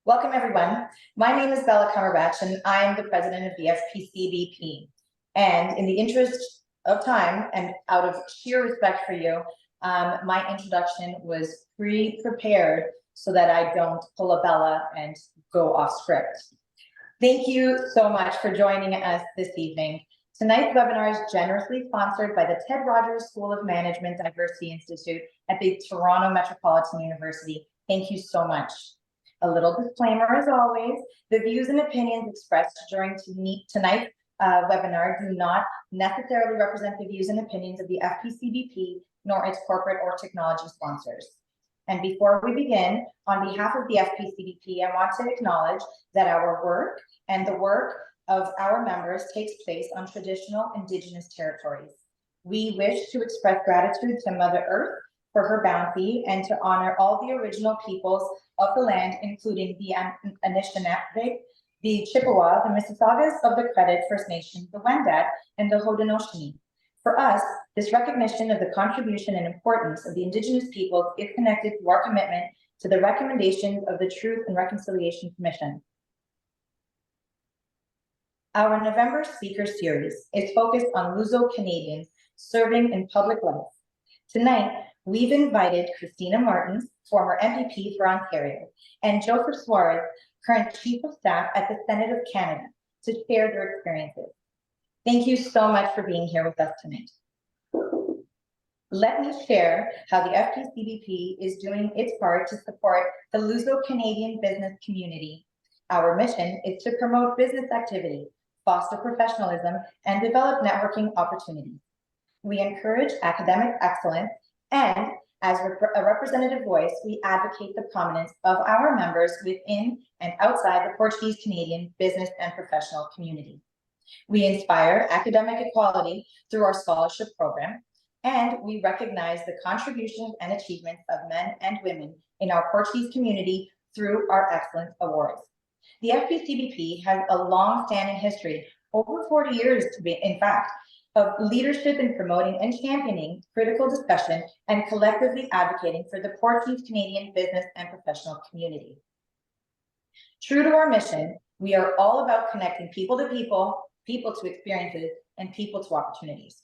Welcome, everyone. My name is Bella Cumberbatch, and I'm the president of the FPCBP. And in the interest of time and out of sheer respect for you, my introduction was pre-prepared so that I don't pull a Bella and go off script. Thank you so much for joining us this evening. Tonight's webinar is generously sponsored by the Ted Rogers School of Management Diversity Institute at the Toronto Metropolitan University. Thank you so much. A little disclaimer as always, the views and opinions expressed during tonight's webinar do not necessarily represent the views and opinions of the FPCBP nor its corporate or technology sponsors. And before we begin, on behalf of the FPCBP, I want to acknowledge that our work and the work of our members takes place on traditional Indigenous territories. We wish to express gratitude to Mother Earth for her bounty and to honor all the original peoples of the land, including the Anishinaabe, the Chippewa, the Mississaugas of the Credit First Nation, the Wendat, and the Haudenosaunee. For us, this recognition of the contribution and importance of the Indigenous peoples is connected to our commitment to the recommendations of the Truth and Reconciliation Commission. Our November speaker series is focused on Luso-Canadians serving in public life. Tonight, we've invited Cristina Martins, former MVP for Ontario, and Joseph Soares, current Chief of Staff at the Senate of Canada, to share their experiences. Thank you so much for being here with us tonight. Let me share how the FPCBP is doing its part to support the Luso-Canadian business community. Our mission is to promote business activity, foster professionalism, and develop networking opportunities. We encourage academic excellence, and as a representative voice, we advocate the prominence of our members within and outside the Portuguese Canadian business and professional community. We inspire academic equality through our scholarship program, and we recognize the contributions and achievements of men and women in our Portuguese community through our Excellence Awards. The FPCBP has a long-standing history, over 40 years to be, in fact, of leadership in promoting and championing critical discussion and collectively advocating for the Portuguese Canadian business and professional community. True to our mission, we are all about connecting people to people, people to experiences, and people to opportunities.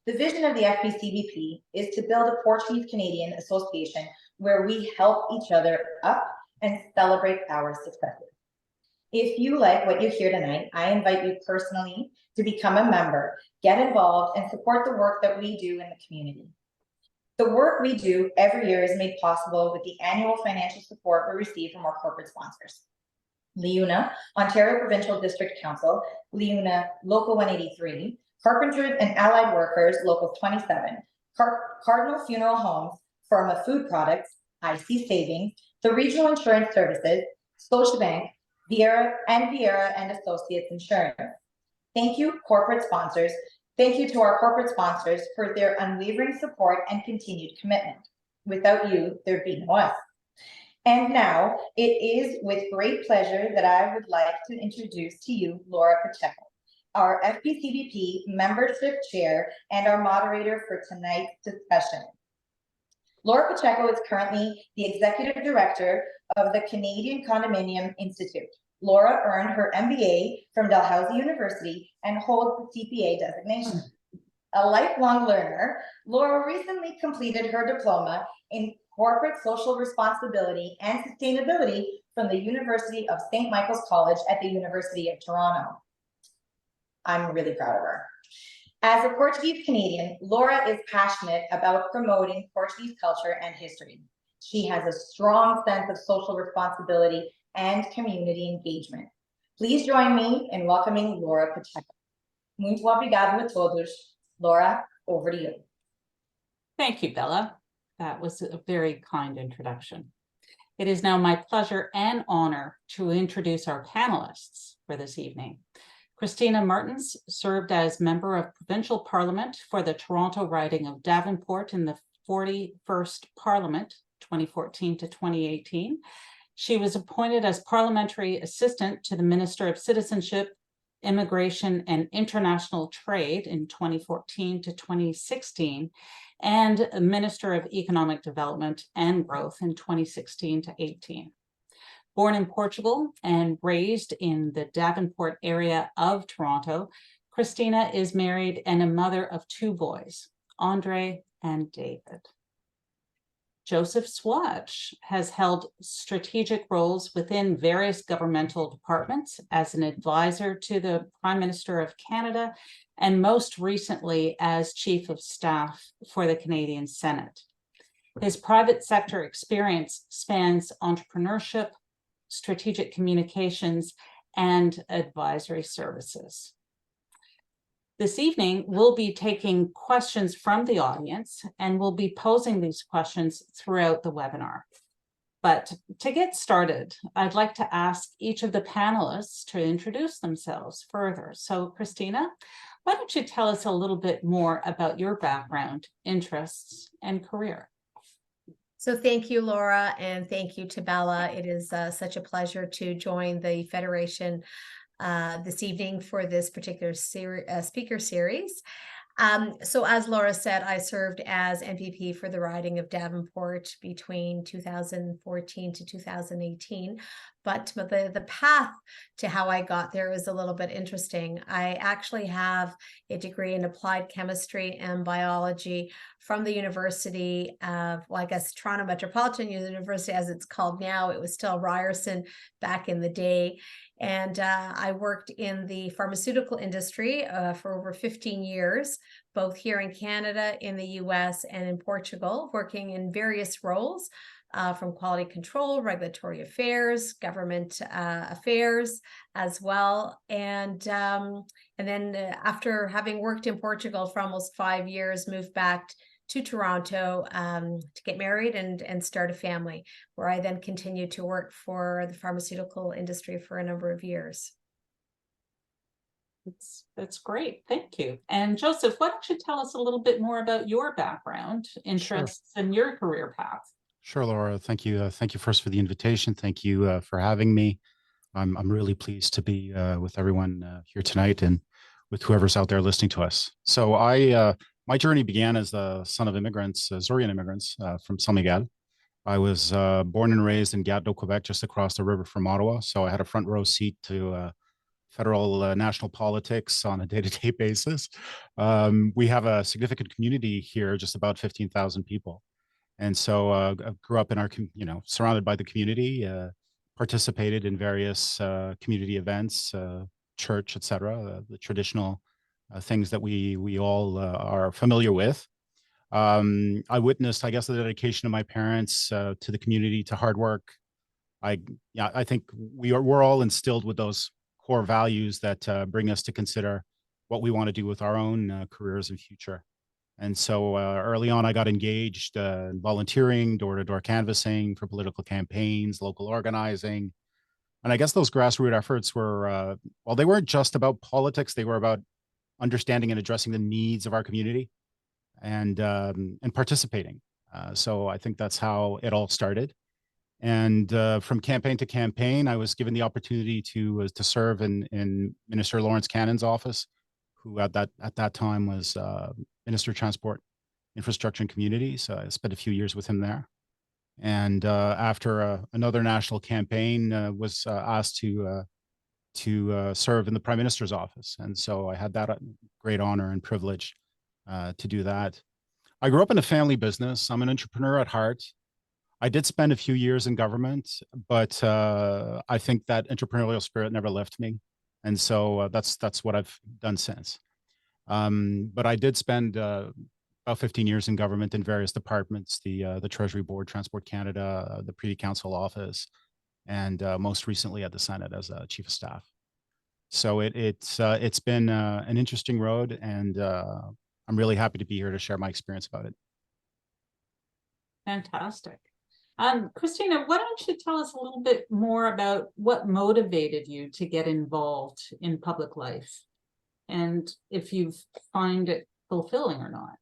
The vision of the FPCBP is to build a Portuguese Canadian association where we help each other up and celebrate our successes. If you like what you hear tonight, I invite you personally to become a member, get involved, and support the work that we do in the community. The work we do every year is made possible with the annual financial support we receive from our corporate sponsors. LIUNA, Ontario Provincial District Council, LIUNA Local 183, Carpenters and Allied Workers, Local 27, Cardinal Funeral Homes, Firma Food Products, IC Savings, the Regional Insurance Services, Scotiabank, Vieira and Associates Insurance. Thank you, corporate sponsors. Thank you to our corporate sponsors for their unwavering support and continued commitment. Without you, there'd be no us. And now it is with great pleasure that I would like to introduce to you Laura Pacheco, our FPCBP membership chair and our moderator for tonight's discussion. Laura Pacheco is currently the executive director of the Canadian Condominium Institute. Laura earned her MBA from Dalhousie University and holds the CPA designation. A lifelong learner, Laura recently completed her diploma in corporate social responsibility and sustainability from the University of St. Michael's College at the University of Toronto. I'm really proud of her. As a Portuguese Canadian, Laura is passionate about promoting Portuguese culture and history. She has a strong sense of social responsibility and community engagement. Please join me in welcoming Laura Pacheco. Muito obrigado a todos. Laura, over to you. Thank you, Bella. That was a very kind introduction. It is now my pleasure and honor to introduce our panelists for this evening. Cristina Martins served as Member of Provincial Parliament for the Toronto riding of Davenport in the 41st Parliament, 2014 to 2018. She was appointed as Parliamentary Assistant to the Minister of Citizenship, Immigration and International Trade in 2014 to 2016, and Minister of Economic Development and Growth in 2016 to 18. Born in Portugal and raised in the Davenport area of Toronto, Cristina is married and a mother of 2 boys, Andre and David. Joseph Soares has held strategic roles within various governmental departments as an advisor to the Prime Minister of Canada, and most recently as Chief of Staff for the Canadian Senate. His private sector experience spans entrepreneurship, strategic communications, and advisory services. This evening, we'll be taking questions from the audience, and we'll be posing these questions throughout the webinar. But to get started, I'd like to ask each of the panelists to introduce themselves further. So Cristina, why don't you tell us a little bit more about your background, interests, and career? So thank you, Laura, and thank you to Bella. It is such a pleasure to join the Federation this evening for this particular speaker series. So as Laura said, I served as MPP for the riding of Davenport between 2014 to 2018. But the path to how I got there is a little bit interesting. I actually have a degree in applied chemistry and biology from the University of, well, I guess Toronto Metropolitan University, as it's called now. It was still Ryerson back in the day. And I worked in the pharmaceutical industry for over 15 years, both here in Canada, in the US, and in Portugal, working in various roles from quality control, regulatory affairs, government affairs as well. And then after having worked in Portugal for almost 5 years, moved back to Toronto to get married and start a family, where I then continued to work for the pharmaceutical industry for a number of years. That's great. Thank you. And Joseph, why don't you tell us a little bit more about your background, interests, and your career path? Sure, Laura. Thank you. Thank you first for the invitation. Thank you for having me. I'm really pleased to be with everyone here tonight and with whoever's out there listening to us. So my journey began as the son of immigrants, Zurian immigrants from San Miguel. I was born and raised in Gatineau, Quebec, just across the river from Ottawa. So I had a front row seat to federal national politics on a day-to-day basis. We have a significant community here, just about 15,000 people. And so I grew up in our, surrounded by the community, participated in various community events, church, etc., the traditional things that we all are familiar with. I witnessed, I guess, the dedication of my parents to the community, to hard work. I think we're all instilled with those core values that bring us to consider what we want to do with our own careers and future. And so early on, I got engaged in volunteering, door-to-door canvassing for political campaigns, local organizing. And I guess those grassroots efforts were, well, they weren't just about politics. They were about understanding and addressing the needs of our community and participating. So I think that's how it all started. And from campaign to campaign, I was given the opportunity to serve in Minister Lawrence Cannon's office, who at that time was Minister of Transport, Infrastructure and Communities. I spent a few years with him there. And after another national campaign, was asked to serve in the Prime Minister's office. And so I had that great honor and privilege to do that. I grew up in a family business. I'm an entrepreneur at heart. I did spend a few years in government, but I think that entrepreneurial spirit never left me. And so that's what I've done since. But I did spend about 15 years in government in various departments, the Treasury Board, Transport Canada, the Privy Council office, and most recently at the Senate as a Chief of Staff. So it's been an interesting road, and I'm really happy to be here to share my experience about it. Fantastic. Cristina, why don't you tell us a little bit more about what motivated you to get involved in public life, and if you find it fulfilling or not?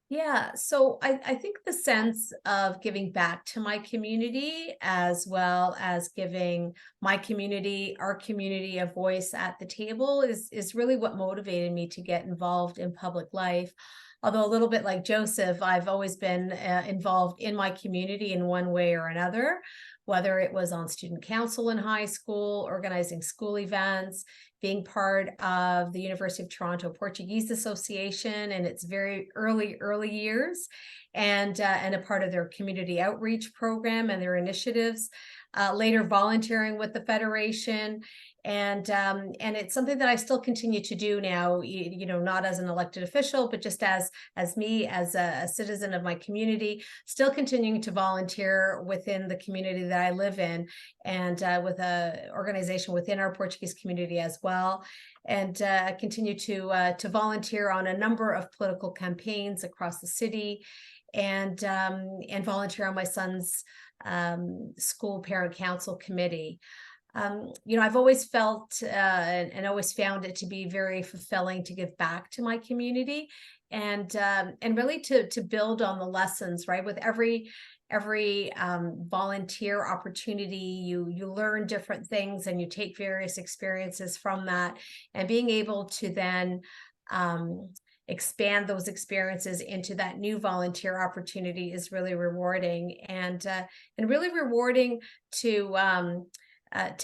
Yeah, so I think the sense of giving back to my community, as well as giving my community, our community, a voice at the table is really what motivated me to get involved in public life. Although a little bit like Joseph, I've always been involved in my community in one way or another, whether it was on student council in high school, organizing school events, being part of the University of Toronto Portuguese Association in its very early years, and a part of their community outreach program and their initiatives, later volunteering with the Federation. And it's something that I still continue to do now, you know, not as an elected official, but just as me, as a citizen of my community, still continuing to volunteer within the community that I live in, and with a organization within our Portuguese community as well. And continue to volunteer on a number of political campaigns across the city, and volunteer on my son's school parent council committee. You know, I've always felt and always found it to be very fulfilling to give back to my community, and really to build on the lessons, right? With every volunteer opportunity, you learn different things, and you take various experiences from that, and being able to then expand those experiences into that new volunteer opportunity is really rewarding, and really rewarding to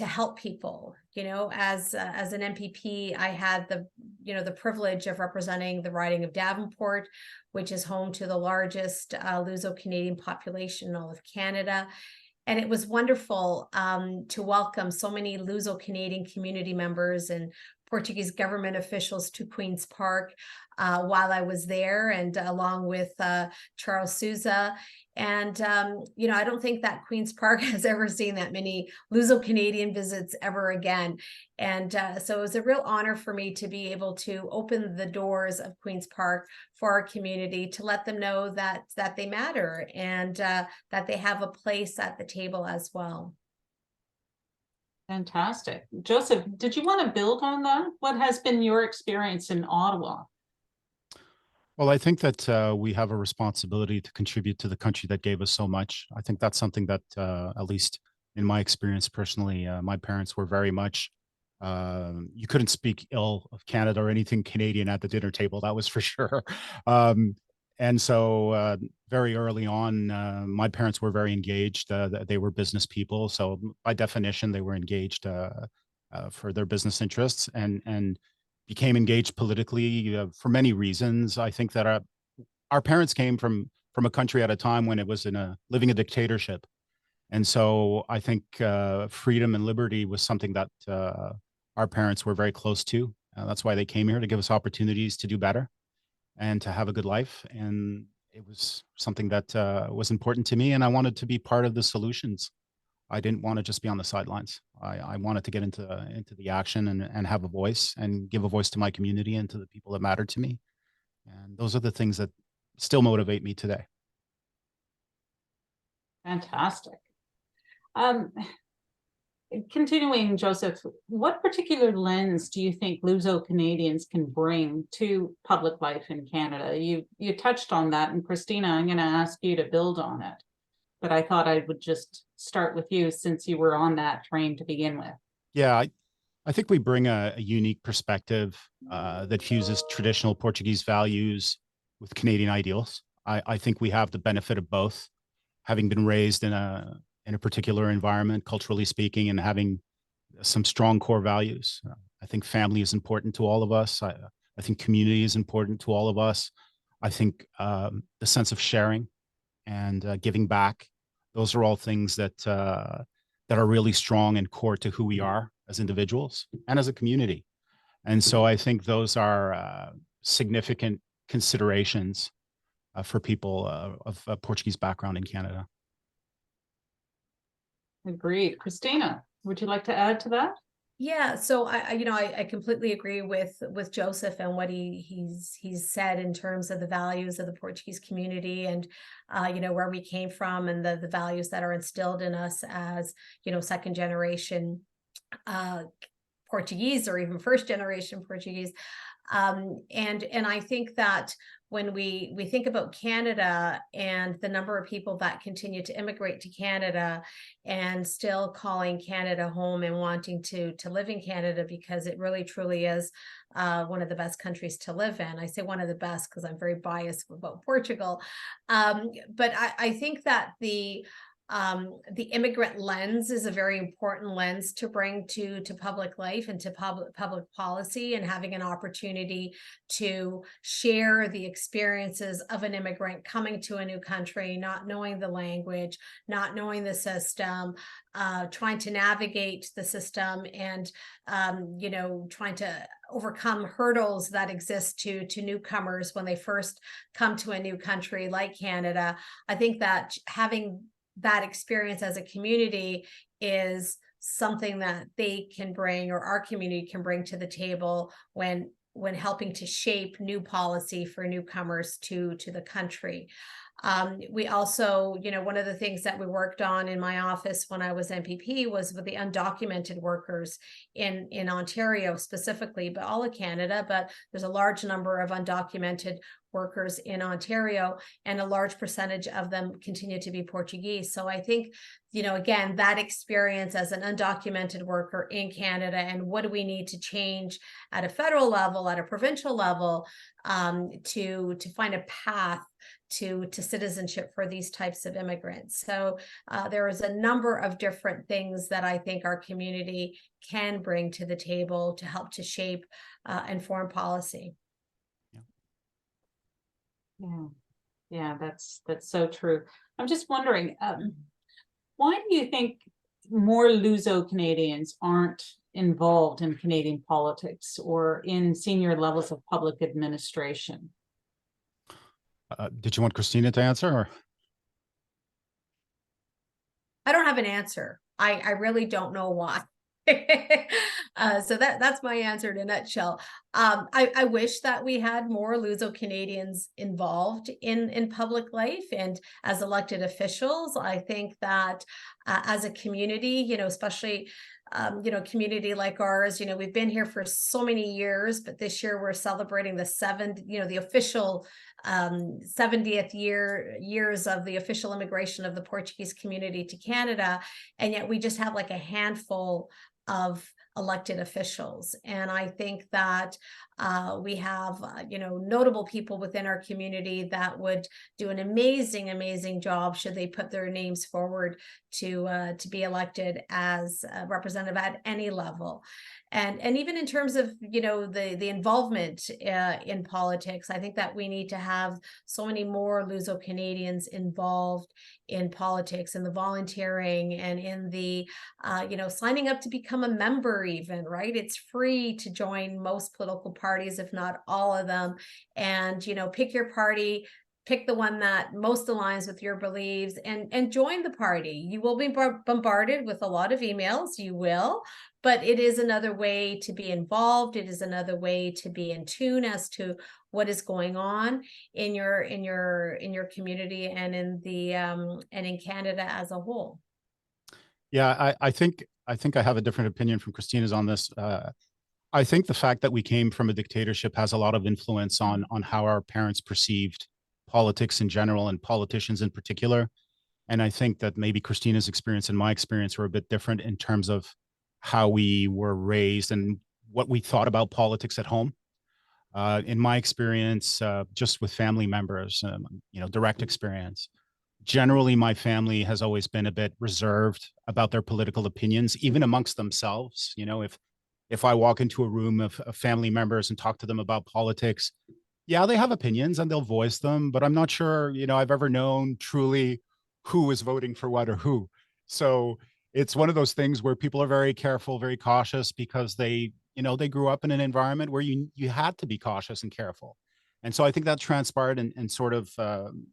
help people. You know, as an MPP, I had the privilege of representing the riding of Davenport, which is home to the largest Luso-Canadian population in all of Canada. And it was wonderful to welcome so many Luso-Canadian community members and Portuguese government officials to Queen's Park while I was there, and along with Charles Souza. And, you know, I don't think that Queen's Park has ever seen that many Luso-Canadian visits ever again. And so it was a real honor for me to be able to open the doors of Queen's Park for our community, to let them know that they matter, and that they have a place at the table as well. Fantastic. Joseph, did you want to build on that? What has been your experience in Ottawa? Well, I think that we have a responsibility to contribute to the country that gave us so much. I think that's something that, at least in my experience personally, my parents were very much, you couldn't speak ill of Canada or anything Canadian at the dinner table, that was for sure. And so very early on, my parents were very engaged. They were business people. So by definition, they were engaged for their business interests, and became engaged politically for many reasons. I think that our parents came from a country at a time when it was living a dictatorship. And so I think freedom and liberty was something that our parents were very close to. That's why they came here, to give us opportunities to do better and to have a good life. And it was something that was important to me, and I wanted to be part of the solutions. I didn't want to just be on the sidelines. I wanted to get into the action and have a voice, and give a voice to my community and to the people that matter to me. And those are the things that still motivate me today. Fantastic. Continuing, Joseph, what particular lens do you think Luso-Canadians can bring to public life in Canada? You touched on that, and Cristina, I'm going to ask you to build on it. But I thought I would just start with you, since you were on that train to begin with. Yeah, I think we bring a unique perspective that fuses traditional Portuguese values with Canadian ideals. I think we have the benefit of both, having been raised in a particular environment, culturally speaking, and having some strong core values. I think family is important to all of us. I think community is important to all of us. I think the sense of sharing and giving back, those are all things that are really strong and core to who we are as individuals and as a community. And so I think those are significant considerations for people of Portuguese background in Canada. Agreed. Cristina, would you like to add to that? Yeah, so I completely agree with Joseph and what he's said in terms of the values of the Portuguese community, and where we came from, and the values that are instilled in us as second generation Portuguese, or even first generation Portuguese. And I think that when we think about Canada and the number of people that continue to immigrate to Canada, and still calling Canada home and wanting to live in Canada, because it really truly is one of the best countries to live in. I say one of the best because I'm very biased about Portugal. But I think that the The immigrant lens is a very important lens to bring to public life and to public policy, and having an opportunity to share the experiences of an immigrant coming to a new country, not knowing the language, not knowing the system, trying to navigate the system, and trying to overcome hurdles that exist to newcomers when they first come to a new country like Canada. I think that having that experience as a community is something that they can bring, or our community can bring to the table when helping to shape new policy for newcomers to the country. We also, one of the things that we worked on in my office when I was MPP was with the undocumented workers in Ontario specifically, but all of Canada. But there's a large number of undocumented workers in Ontario, and a large percentage of them continue to be Portuguese. So I think, again, that experience as an undocumented worker in Canada, and what do we need to change at a federal level, at a provincial level, to find a path to citizenship for these types of immigrants. So there is a number of different things that I think our community can bring to the table to help to shape and form policy. Yeah, that's so true. I'm just wondering, why do you think more Luso-Canadians aren't involved in Canadian politics or in senior levels of public administration? Did you want Cristina to answer, or? I don't have an answer. I really don't know why. So that's my answer in a nutshell. I wish that we had more Luso-Canadians involved in public life and as elected officials. I think that as a community, especially community like ours, we've been here for so many years, but this year we're celebrating the official 70th years of the official immigration of the Portuguese community to Canada. And yet we just have like a handful of elected officials. And I think that we have, notable people within our community that would do an amazing job should they put their names forward to be elected as a representative at any level. And even in terms of, the involvement in politics, I think that we need to have so many more Luso-Canadians involved in politics, in the volunteering, and in the, signing up to become a member even, right? It's free to join most political parties, if not all of them. And, pick your party, pick the one that most aligns with your beliefs, and join the party. You will be bombarded with a lot of emails, you will, but it is another way to be involved. It is another way to be in tune as to what is going on in your community and in the and in Canada as a whole. Yeah, I think I have a different opinion from Christina's on this. I think the fact that we came from a dictatorship has a lot of influence on how our parents perceived politics in general and politicians in particular. And I think that maybe Christina's experience and my experience were a bit different in terms of how we were raised and what we thought about politics at home. In my experience, just with family members, direct experience, generally my family has always been a bit reserved about their political opinions, even amongst themselves. If I walk into a room of family members and talk to them about politics, yeah, they have opinions and they'll voice them, but I'm not sure, I've ever known truly who is voting for what or who. So it's one of those things where people are very careful, very cautious, because they grew up in an environment where you had to be cautious and careful. And so I think that transpired and sort of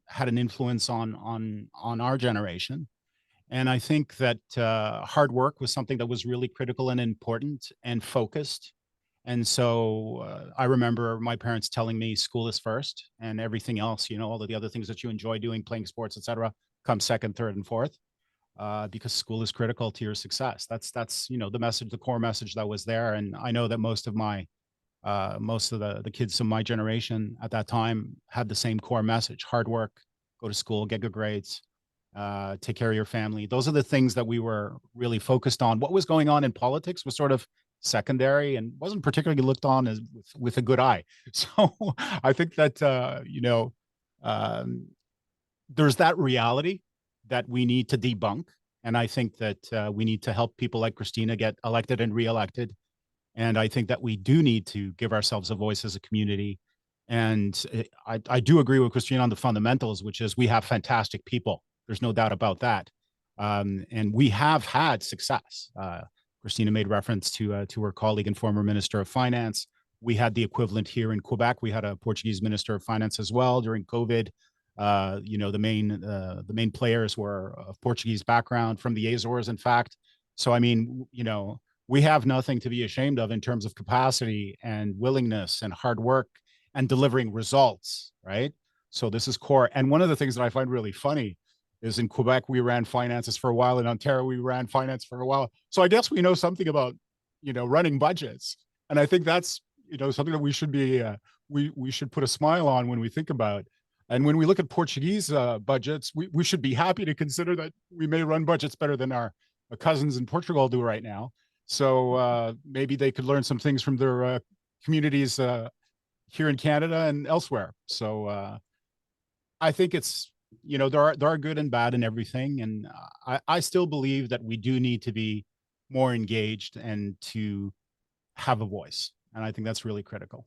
had an influence on our generation. And I think that hard work was something that was really critical and important and focused. And so I remember my parents telling me school is first, and everything else, all of the other things that you enjoy doing, playing sports, etc., come second, third, and fourth, because school is critical to your success. That's the message, the core message that was there. And I know that most of the kids of my generation at that time had the same core message: hard work, go to school, get good grades, take care of your family. Those are the things that we were really focused on. What was going on in politics was sort of secondary and wasn't particularly looked on as with a good eye. So I think that there's that reality, that we need to debunk. And I think that we need to help people like Cristina get elected and reelected. And I think that we do need to give ourselves a voice as a community. And I do agree with Cristina on the fundamentals, which is we have fantastic people. There's no doubt about that. And we have had success. Cristina made reference to her colleague and former Minister of Finance. We had the equivalent here in Quebec. We had a Portuguese Minister of Finance as well during COVID. The main players were of Portuguese background from the Azores, in fact. So, I mean, we have nothing to be ashamed of in terms of capacity and willingness and hard work and delivering results, right? So this is core. And one of the things that I find really funny is in Quebec, we ran finances for a while. In Ontario, we ran finance for a while. So I guess we know something about, running budgets. And I think that's, something that we should be, we should put a smile on when we think about. And when we look at Portuguese budgets, we should be happy to consider that we may run budgets better than our cousins in Portugal do right now. So maybe they could learn some things from their communities here in Canada and elsewhere. So I think it's, there are good and bad in everything. And I still believe that we do need to be more engaged and to have a voice. And I think that's really critical.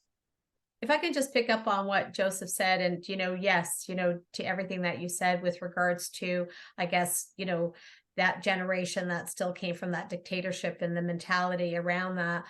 If I can just pick up on what Joseph said, and, yes, to everything that you said with regards to, I guess, that generation that still came from that dictatorship and the mentality around that.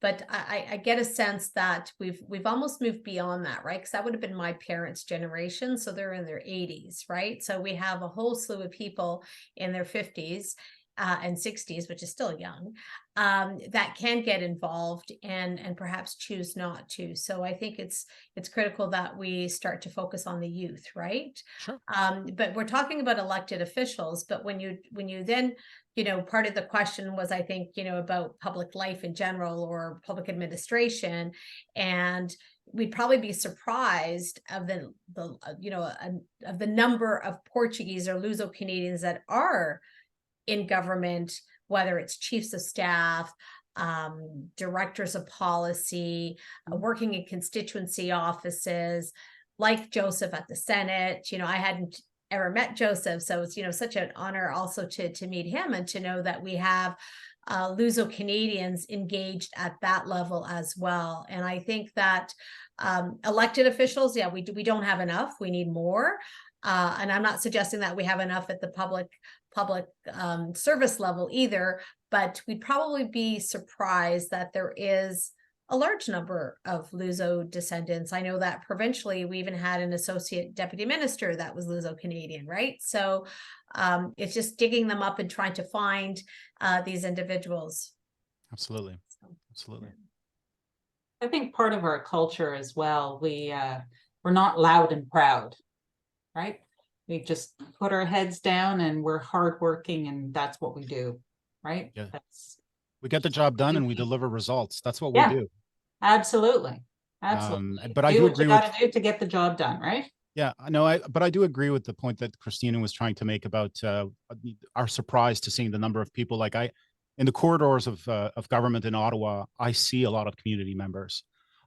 But I get a sense that we've almost moved beyond that, right? Because that would have been my parents' generation. So they're in their 80s, right? So we have a whole slew of people in their 50s and 60s, which is still young, that can get involved and perhaps choose not to. So I think it's critical that we start to focus on the youth, right? Sure. But we're talking about elected officials. But when you then, part of the question was, I think, about public life in general or public administration, and we'd probably be surprised of the number of Portuguese or Luso-Canadians that are in government, whether it's chiefs of staff, directors of policy, working in constituency offices, like Joseph at the Senate. I hadn't ever met Joseph, so it's such an honor also to meet him and to know that we have Luso-Canadians engaged at that level as well. And I think that elected officials, we don't have enough. We need more. And I'm not suggesting that we have enough at the public service level either, but we'd probably be surprised that there is a large number of Luso descendants. I know that provincially we even had an associate deputy minister that was Luso-Canadian, right? So it's just digging them up and trying to find these individuals. Absolutely. Absolutely. I think part of our culture as well, we're not loud and proud, right? We just put our heads down and we're hardworking and that's what we do, right? Yeah. We get the job done and we deliver results. That's what we do. Absolutely. Absolutely. But I do agree with do to get the job done, right? Yeah, but I do agree with the point that Cristina was trying to make about our surprise to seeing the number of people. In the corridors of government in Ottawa, I see a lot of community members.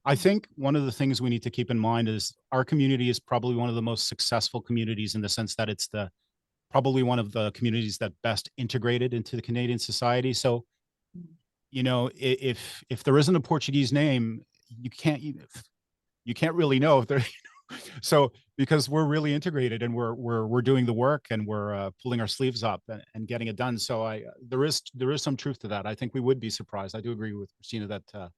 I think one of the things we need to keep in mind is our community is probably one of the most successful communities in the sense that it's probably one of the communities that best integrated into the Canadian society. So, if there isn't a Portuguese name, you can't really know if there. So because we're really integrated and we're doing the work and we're pulling our sleeves up and getting it done. So there is some truth to that. I think we would be surprised. I do agree with Cristina that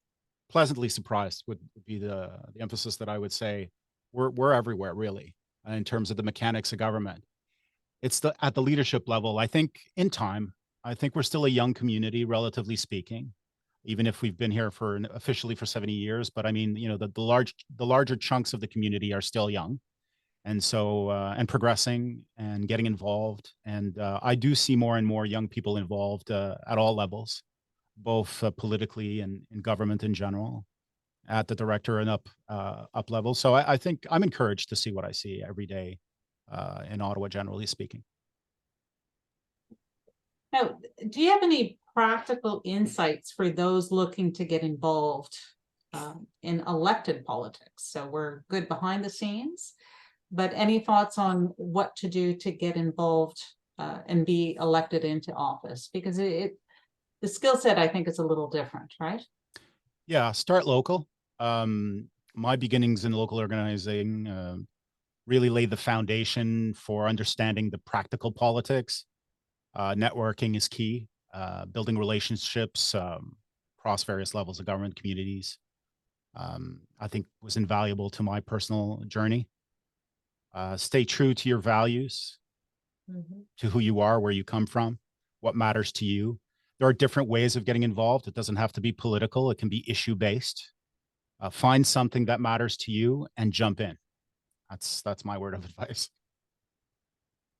pleasantly surprised would be the emphasis that I would say. We're everywhere really in terms of the mechanics of government. It's at the leadership level. I think in time, I think we're still a young community, relatively speaking, even if we've been here officially for 70 years. But I mean, the larger chunks of the community are still young. And so, and progressing and getting involved. And I do see more and more young people involved at all levels, both politically and in government in general, at the director and up level. So I think I'm encouraged to see what I see every day in Ottawa, generally speaking. Now, do you have any practical insights for those looking to get involved in elected politics? So we're good behind the scenes, but any thoughts on what to do to get involved and be elected into office? Because the skill set, I think, is a little different, right? Yeah, start local. My beginnings in local organizing really laid the foundation for understanding the practical politics. Networking is key. Building relationships across various levels of government communities, I think was invaluable to my personal journey. Stay true to your values, to who you are, where you come from, what matters to you. There are different ways of getting involved. It doesn't have to be political. It can be issue-based. Find something that matters to you and jump in. That's my word of advice.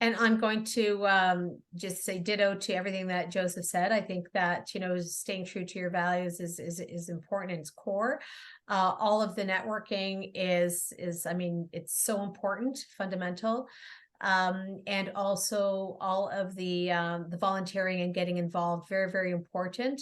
And I'm going to just say ditto to everything that Joseph said. I think that, you know, staying true to your values is important and it's core. All of the networking is I mean, it's so important, fundamental. And also all of the volunteering and getting involved, very, very important.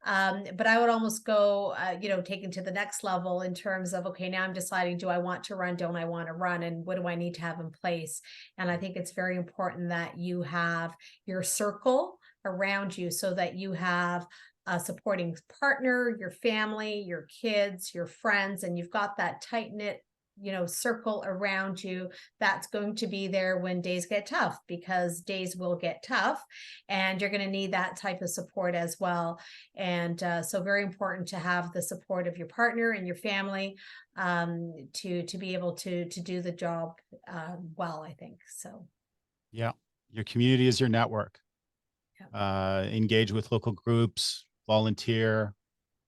But I would almost go, you know, taken to the next level in terms of, okay, now I'm deciding, do I want to run? Don't I want to run? And what do I need to have in place? And I think it's very important that you have your circle around you so that you have a supporting partner, your family, your kids, your friends, and you've got that tight knit, you know, circle around you that's going to be there when days get tough, because days will get tough and you're going to need that type of support as well. And so very important to have the support of your partner and your family to be able to do the job well, I think. So Yeah, your community is your network. Engage with local groups, volunteer.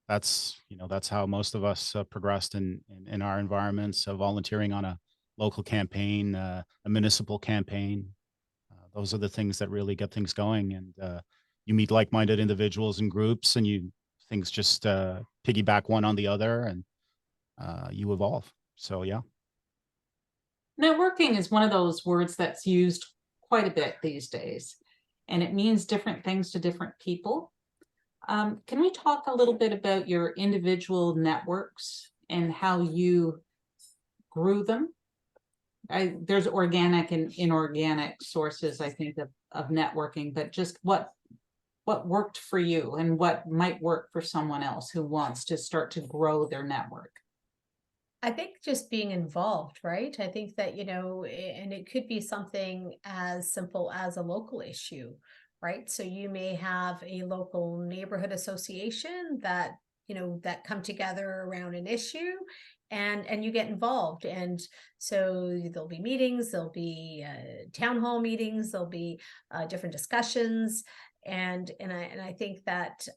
That's, you know, that's how most of us progressed in our environments, volunteering on a local campaign, a municipal campaign. Those are the things that really get things going. And you meet like-minded individuals and groups, and things just piggyback one on the other, and you evolve. So yeah. Networking is one of those words that's used quite a bit these days, and it means different things to different people. Can we talk a little bit about your individual networks and how you grew them? There's organic and inorganic sources, I think, of networking, but just what worked for you and what might work for someone else who wants to start to grow their network? I think just being involved, right? I think that, you know, and it could be something as simple as a local issue, right? So you may have a local neighborhood association that, you know, that come together around an issue and you get involved. And so there'll be meetings, there'll be town hall meetings, there'll be different discussions. And I think that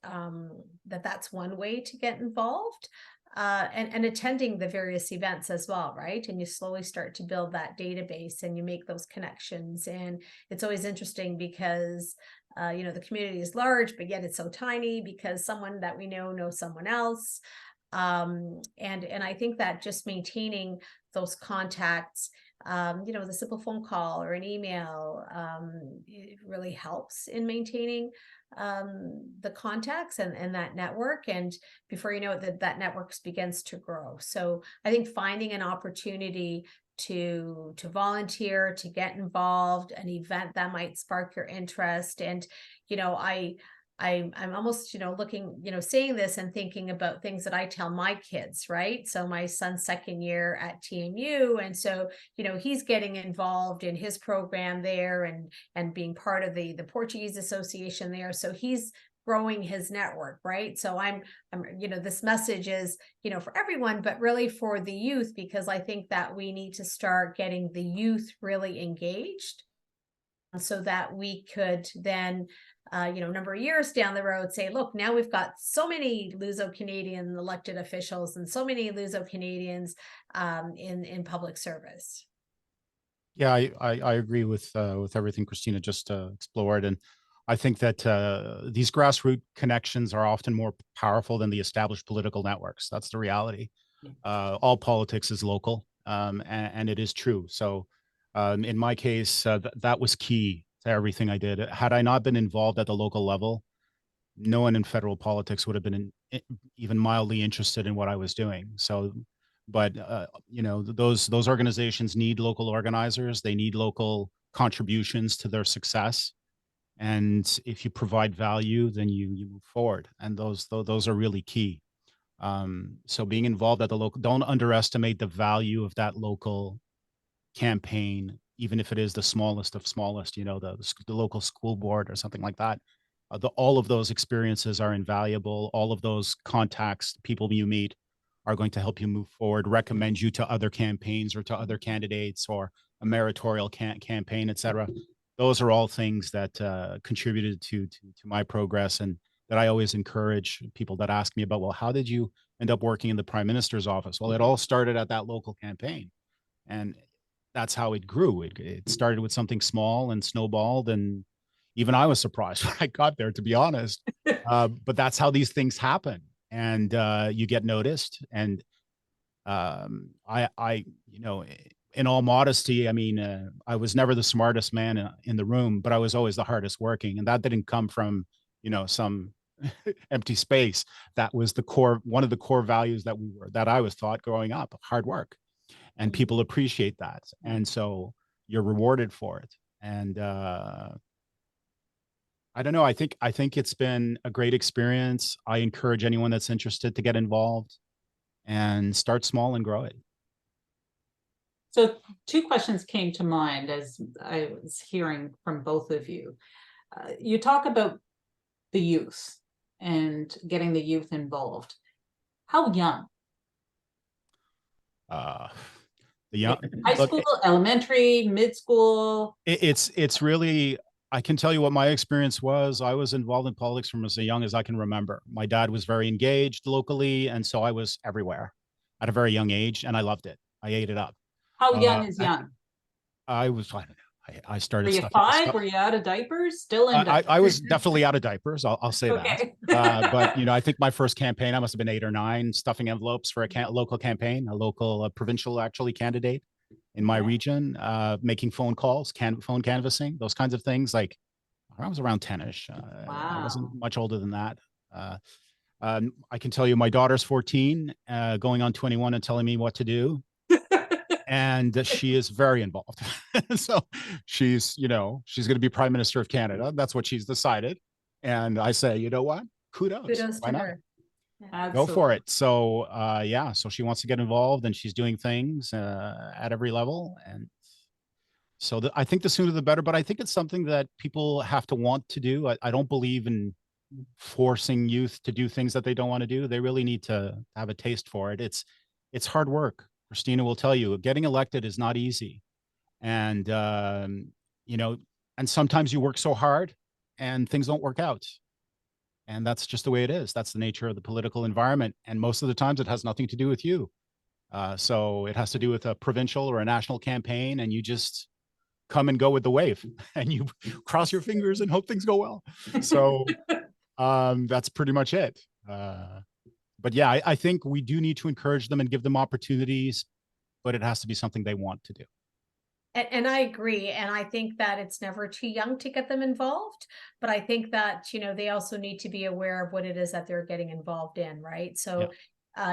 that's one way to get involved. And attending the various events as well, right? And you slowly start to build that database and you make those connections. And it's always interesting because, you know, the community is large, but yet it's so tiny because someone that we know knows someone else. And I think that just maintaining those contacts, you know, the simple phone call or an email, it really helps in maintaining the contacts and that network. And before you know it, that network begins to grow. So I think finding an opportunity to volunteer, to get involved, an event that might spark your interest. And, you know, I'm almost, you know, looking, you know, saying this and thinking about things that I tell my kids, right? So my son's second year at TMU. And so, you know, he's getting involved in his program there and being part of the Portuguese Association there. So he's growing his network, right? So I'm, you know, this message is, you know, for everyone, but really for the youth, because I think that we need to start getting the youth really engaged so that we could then, you know, a number of years down the road say, look, now we've got so many Luso-Canadian elected officials and so many Luso-Canadians in public service. Yeah, I agree with everything Cristina just explored, and I think that these grassroots connections are often more powerful than the established political networks. That's the reality. All politics is local, and it is true. So, in my case, that was key to everything I did. Had I not been involved at the local level, no one in federal politics would have been even mildly interested in what I was doing. So, but you know, those organizations need local organizers. They need local contributions to their success. And if you provide value, then you move forward. And those are really key. So being involved at the local, don't underestimate the value of that local campaign, even if it is the smallest of smallest, the local school board or something like that. All of those experiences are invaluable. All of those contacts, people you meet, are going to help you move forward, recommend you to other campaigns or to other candidates or a meritorial campaign, et cetera. Those are all things that contributed to my progress, and that I always encourage people that ask me about, well, how did you end up working in the Prime Minister's office? Well, it all started at that local campaign. And that's how it grew. It started with something small and snowballed. And even I was surprised when I got there, to be honest. But that's how these things happen. And you get noticed. And in all modesty, I mean, I was never the smartest man in the room, but I was always the hardest working. And that didn't come from, some empty space. That was one of the core values that I was taught growing up: hard work. And people appreciate that. And so you're rewarded for it. And I don't know. I think it's been a great experience. I encourage anyone that's interested to get involved and start small and grow it. So 2 questions came to mind as I was hearing from both of you. You talk about the youth and getting the youth involved. How young? The young, High school, elementary, mid-school? It's really, I can tell you what my experience was. I was involved in politics from as young as I can remember. My dad was very engaged locally, and so I was everywhere at a very young age, and I loved it. I ate it up. How young is young? I don't know. I started. Were you 5? Were you out of diapers? Still in diapers? I was definitely out of diapers. I'll say Okay. that. But I think my first campaign, I must have been 8 or 9, stuffing envelopes for a local campaign, a local provincial candidate in my region, making phone calls, phone canvassing, those kinds of things. Like I was around 10ish. Wow. I wasn't much older than that. I can tell you, my daughter's 14, going on 21 and telling me what to do. And she is very involved. So she's going to be Prime Minister of Canada. That's what she's decided. And I say, you know what? Kudos. Kudos Why to not? her. Go for it. So so she wants to get involved, and she's doing things at every level. And so I think the sooner the better, but I think it's something that people have to want to do. I don't believe in forcing youth to do things that they don't want to do. They really need to have a taste for it. It's hard work. Cristina will tell you, getting elected is not easy. And, and sometimes you work so hard and things don't work out. And that's just the way it is. That's the nature of the political environment. And most of the times it has nothing to do with you. So it has to do with a provincial or a national campaign, and you just come and go with the wave and you cross your fingers and hope things go well. So that's pretty much it. But yeah, I think we do need to encourage them and give them opportunities, but it has to be something they want to do. And I agree. And I think that it's never too young to get them involved. But I think that, they also need to be aware of what it is that they're getting involved in, right? So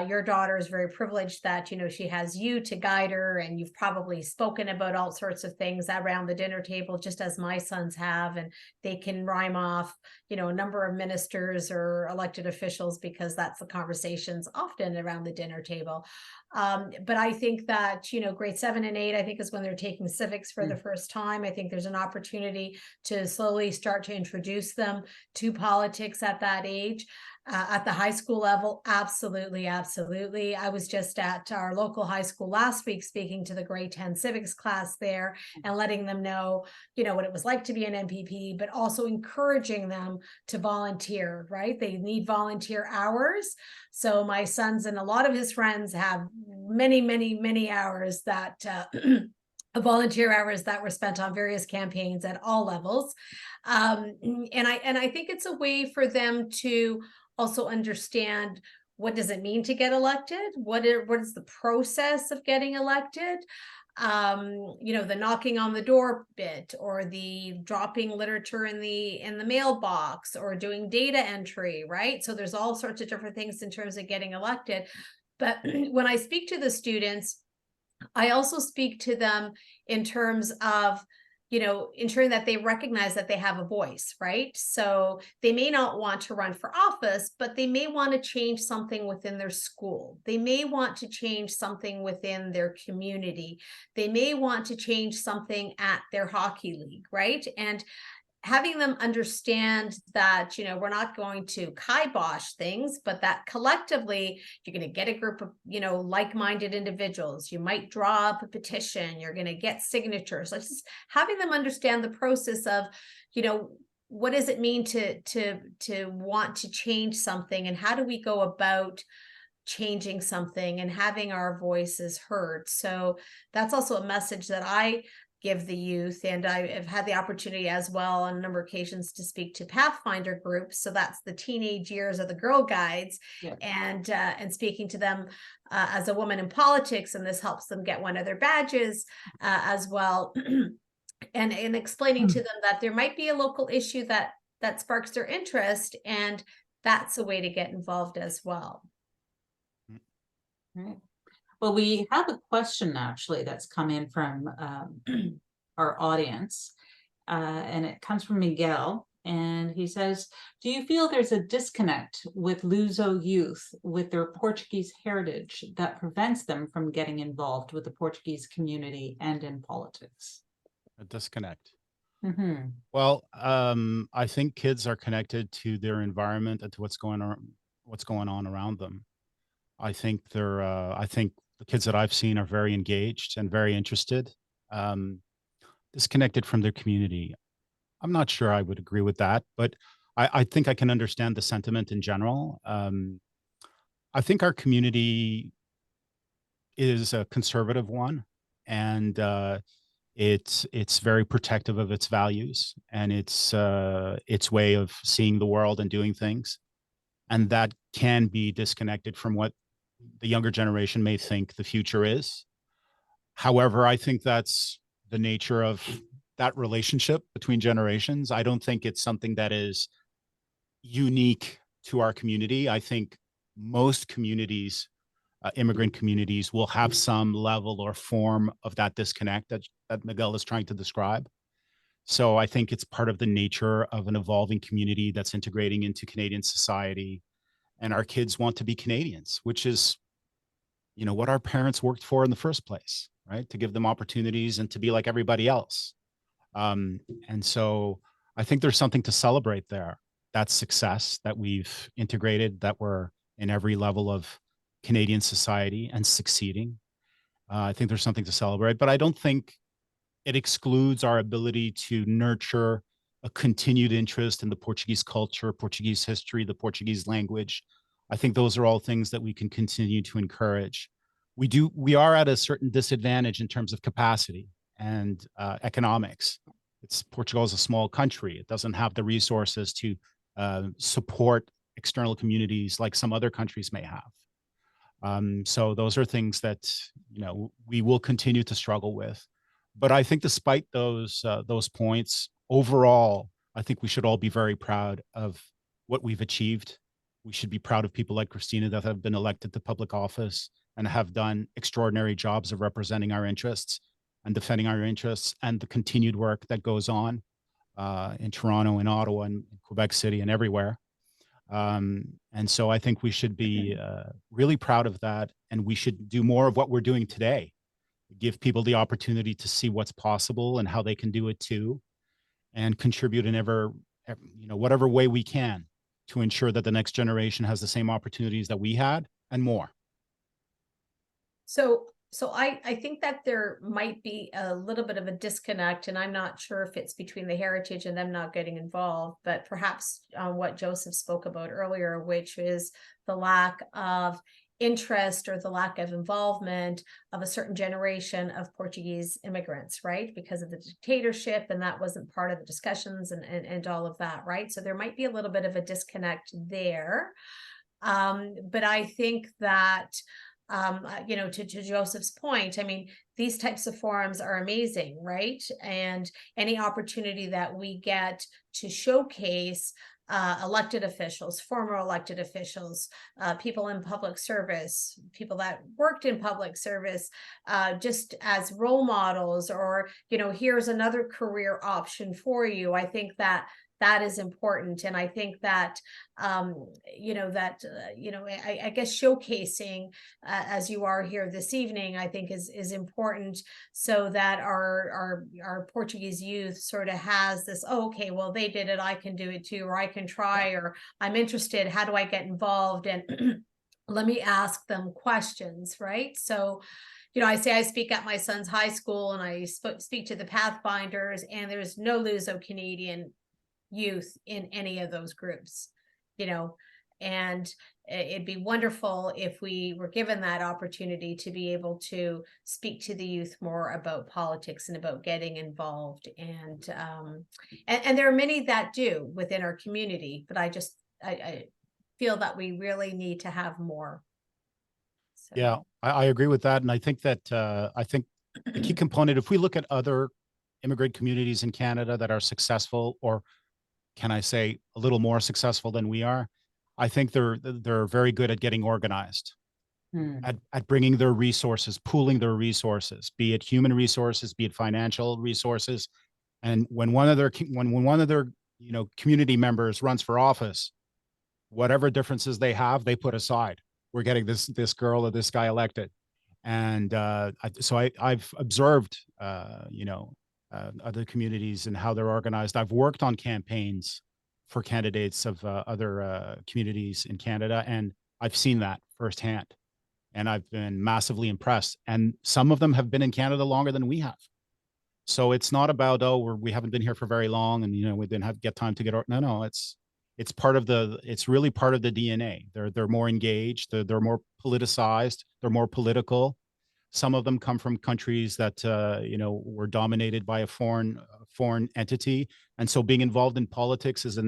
your daughter is very privileged that, she has you to guide her, and you've probably spoken about all sorts of things around the dinner table, just as my sons have, and they can rhyme off, a number of ministers or elected officials, because that's the conversations often around the dinner table. But I think that, grade 7 and 8, I think, is when they're taking civics for the first time. I think there's an opportunity to slowly start to introduce them to politics at that age. At the high school level, absolutely, absolutely. I was just at our local high school last week speaking to the grade 10 civics class there and letting them know, what it was like to be an MPP, but also encouraging them to volunteer, right? They need volunteer hours. So my sons and a lot of his friends have many, many, many hours that volunteer hours that were spent on various campaigns at all levels. And I think it's a way for them to also understand, what does it mean to get elected? What is the process of getting elected? The knocking on the door bit, or the dropping literature in the mailbox, or doing data entry, right? So there's all sorts of different things in terms of getting elected. But when I speak to the students, I also speak to them in terms of ensuring that they recognize that they have a voice, right? So they may not want to run for office, but they may want to change something within their school. They may want to change something within their community. They may want to change something at their hockey league, right? And having them understand that, we're not going to kibosh things, but that collectively you're going to get a group of, like-minded individuals. You might draw up a petition, you're going to get signatures. Like, just having them understand the process of, what does it mean to want to change something, and how do we go about changing something and having our voices heard. So that's also a message that I give the youth, and I have had the opportunity as well on a number of occasions to speak to Pathfinder groups. So that's the teenage years of the Girl Guides, Yeah. and speaking to them as a woman in politics, and this helps them get one of their badges as well, and explaining to them that there might be a local issue that sparks their interest, and that's a way to get involved as well. Right. Well, we have a question actually that's come in from our audience, and it comes from Miguel, and he says, do you feel there's a disconnect with Luso youth with their Portuguese heritage that prevents them from getting involved with the Portuguese community and in politics? A disconnect. Mm-hmm. Well, I think kids are connected to their environment and to what's going on around them. I think I think the kids that I've seen are very engaged and very interested, disconnected from their community. I'm not sure I would agree with that, but I think I can understand the sentiment in general. I think our community is a conservative one, and it's very protective of its values and its way of seeing the world and doing things, and that can be disconnected from what the younger generation may think the future is. However, I think that's the nature of that relationship between generations. I don't think it's something that is unique to our community. I think most communities, immigrant communities, will have some level or form of that disconnect that Miguel is trying to describe. So I think it's part of the nature of an evolving community that's integrating into Canadian society. And our kids want to be Canadians, which is, what our parents worked for in the first place, right? To give them opportunities and to be like everybody else. And so I think there's something to celebrate there. That success that we've integrated, that we're in every level of Canadian society and succeeding. I think there's something to celebrate, but I don't think it excludes our ability to nurture a continued interest in the Portuguese culture, Portuguese history, the Portuguese language. I think those are all things that we can continue to encourage. We are at a certain disadvantage in terms of capacity and economics. Portugal is a small country. It doesn't have the resources to support external communities like some other countries may have. So those are things that, we will continue to struggle with. But I think despite those points, overall, I think we should all be very proud of what we've achieved. We should be proud of people like Cristina that have been elected to public office and have done extraordinary jobs of representing our interests and defending our interests, and the continued work that goes on in Toronto, in Ottawa, and Quebec City, and everywhere. And so I think we should be really proud of that, and we should do more of what we're doing today. Give people the opportunity to see what's possible and how they can do it too, and contribute in whatever way we can to ensure that the next generation has the same opportunities that we had and more. So I think that there might be a little bit of a disconnect, and I'm not sure if it's between the heritage and them not getting involved, but perhaps what Joseph spoke about earlier, which is the lack of interest or the lack of involvement of a certain generation of Portuguese immigrants, right? Because of the dictatorship, and that wasn't part of the discussions and all of that, right? So there might be a little bit of a disconnect there. But I think that, to Joseph's point, I mean, these types of forums are amazing, right? And any opportunity that we get to showcase elected officials, former elected officials, people in public service, people that worked in public service, just as role models, or, here's another career option for you. I think that is important. And I think that, I guess showcasing, as you are here this evening, I think is important, so that our Portuguese youth sort of has this, oh, okay, well, they did it, I can do it too, or I can try, or I'm interested, how do I get involved? And let me ask them questions, right? So, I say I speak at my son's high school, and I speak to the Pathfinders, and there's no Luso-Canadian youth in any of those groups, and it'd be wonderful if we were given that opportunity to be able to speak to the youth more about politics and about getting involved. And there are many that do within our community, but I feel that we really need to have more. So. Yeah, I agree with that. And I think that the key component, if we look at other immigrant communities in Canada that are successful, or can I say a little more successful than we are, I think they're very good at getting organized, at bringing their resources, pooling their resources, be it human resources, be it financial resources. And when one of their community members runs for office, whatever differences they have, they put aside. We're getting this girl or this guy elected. And I've observed, other communities and how they're organized. I've worked on campaigns for candidates of other communities in Canada, and I've seen that firsthand. And I've been massively impressed. And some of them have been in Canada longer than we have. So it's not about, we haven't been here for very long, and we didn't get time to get. No, it's really part of the DNA. They're more engaged. They're more politicized. They're more political. Some of them come from countries that were dominated by a foreign entity, and so being involved in politics is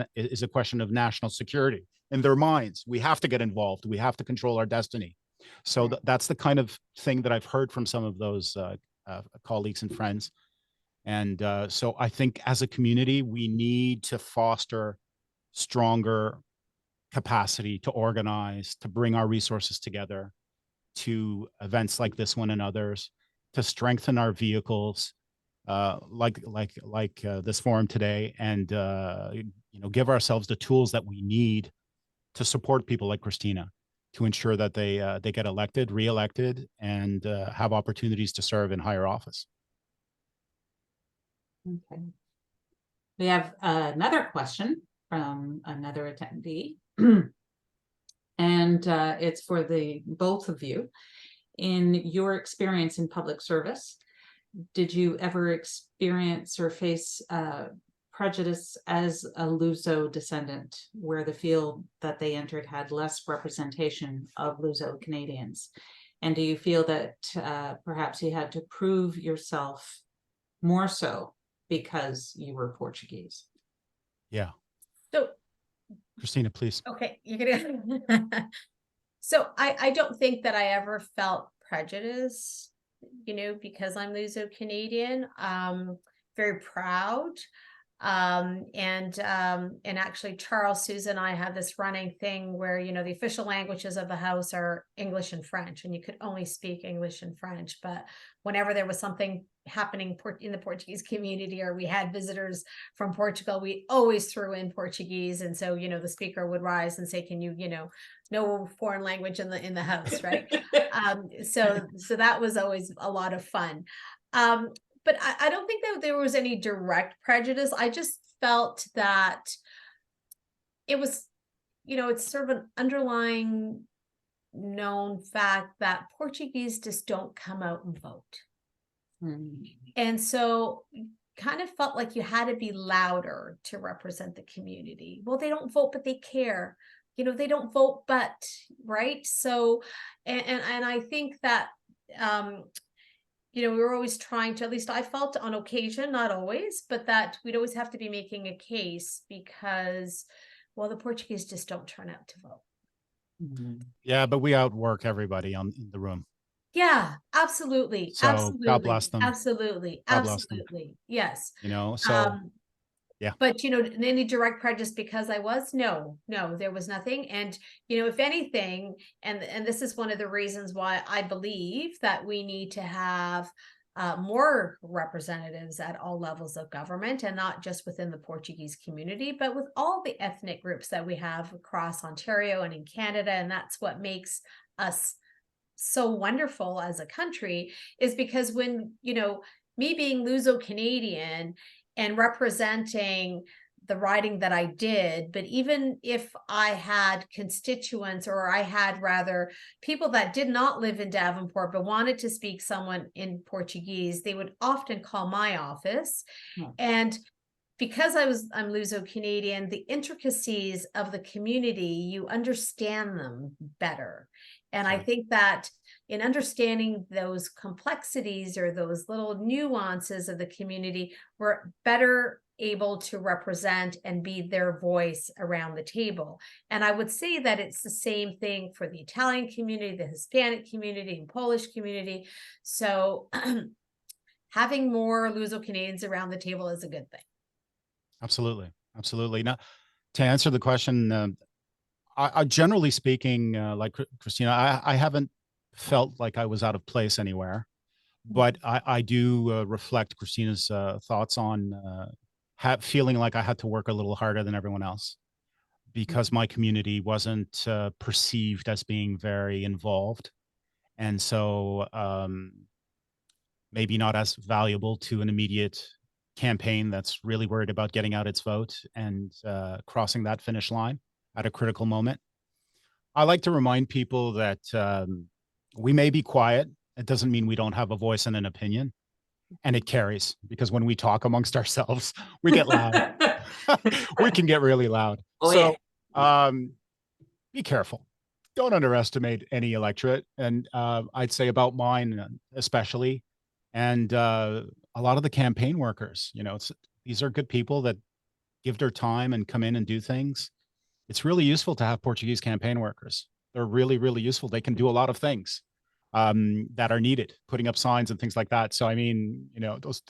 a question of national security in their minds. We have to get involved. We have to control our destiny. So that's the kind of thing that I've heard from some of those colleagues and friends. And so I think as a community, we need to foster stronger capacity to organize, to bring our resources together to events like this one and others, to strengthen our vehicles, like this forum today, and give ourselves the tools that we need to support people like Cristina, to ensure that they get elected, re-elected, and have opportunities to serve in higher office. Okay. We have another question from another attendee. And it's for the both of you. In your experience in public service, did you ever experience or face prejudice as a Luso descendant, where the field that they entered had less representation of Luso-Canadians? And do you feel that perhaps you had to prove yourself more so because you were Portuguese? Yeah. So, Cristina, please. Okay, you're gonna. So I don't think that I ever felt prejudice, because I'm Luso-Canadian. Very proud. And actually Charles, Susan, and I have this running thing where, the official languages of the house are English and French, and you could only speak English and French. But whenever there was something happening in the Portuguese community, or we had visitors from Portugal, we always threw in Portuguese. And so, the speaker would rise and say, can you, no foreign language in the house, right? So that was always a lot of fun. But I don't think that there was any direct prejudice. I just felt that it was, it's sort of an underlying known fact that Portuguese just don't come out and vote. And so kind of felt like you had to be louder to represent the community. Well, they don't vote, but they care. They don't vote, but, right? So, and I think that, we were always trying to, at least I felt on occasion, not always, but that we'd always have to be making a case because, well, the Portuguese just don't turn out to vote. Yeah, but we outwork everybody in the room. Yeah, absolutely. So absolutely. God bless them. Absolutely. God bless them. Absolutely. Yes. So But, any direct prejudice because I was, no, there was nothing. And, if anything, and this is one of the reasons why I believe that we need to have more representatives at all levels of government, and not just within the Portuguese community, but with all the ethnic groups that we have across Ontario and in Canada. And that's what makes us so wonderful as a country, is because when, me being Luso-Canadian and representing the riding that I did, but even if I had constituents, or I had rather people that did not live in Davenport but wanted to speak someone in Portuguese, they would often call my office. And because I'm Luso-Canadian, the intricacies of the community, you understand them better. And I think that in understanding those complexities or those little nuances of the community, we're better able to represent and be their voice around the table. And I would say that it's the same thing for the Italian community, the Hispanic community, and Polish community. So having more Luso-Canadians around the table is a good thing. Absolutely. Absolutely. Now, to answer the question, I generally speaking, like Cristina, I haven't felt like I was out of place anywhere, but I do reflect Christina's thoughts on feeling like I had to work a little harder than everyone else, because my community wasn't perceived as being very involved. And so maybe not as valuable to an immediate campaign that's really worried about getting out its vote and crossing that finish line at a critical moment. I like to remind people that we may be quiet. It doesn't mean we don't have a voice and an opinion. And it carries, because when we talk amongst ourselves, we get loud. We can get really loud. Be careful. Don't underestimate any electorate. And I'd say about mine especially. And a lot of the campaign workers, these are good people that give their time and come in and do things. It's really useful to have Portuguese campaign workers. They're really, really useful. They can do a lot of things that are needed, putting up signs and things like that. So, I mean,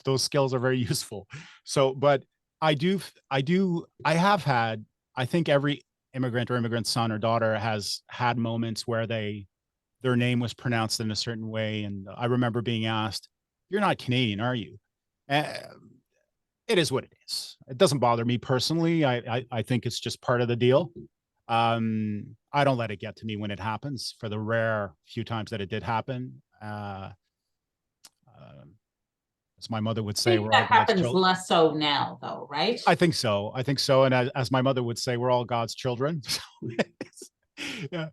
those skills are very useful. So, but I have had, I think every immigrant or immigrant son or daughter has had moments where their name was pronounced in a certain way. And I remember being asked, "You're not Canadian, are you?" It is what it is. It doesn't bother me personally. I think it's just part of the deal. I don't let it get to me when it happens. For the rare few times that it did happen, as my mother would say, we're all God's children. Less so now, though, right? I think so. And as my mother would say, we're all God's children. Yeah.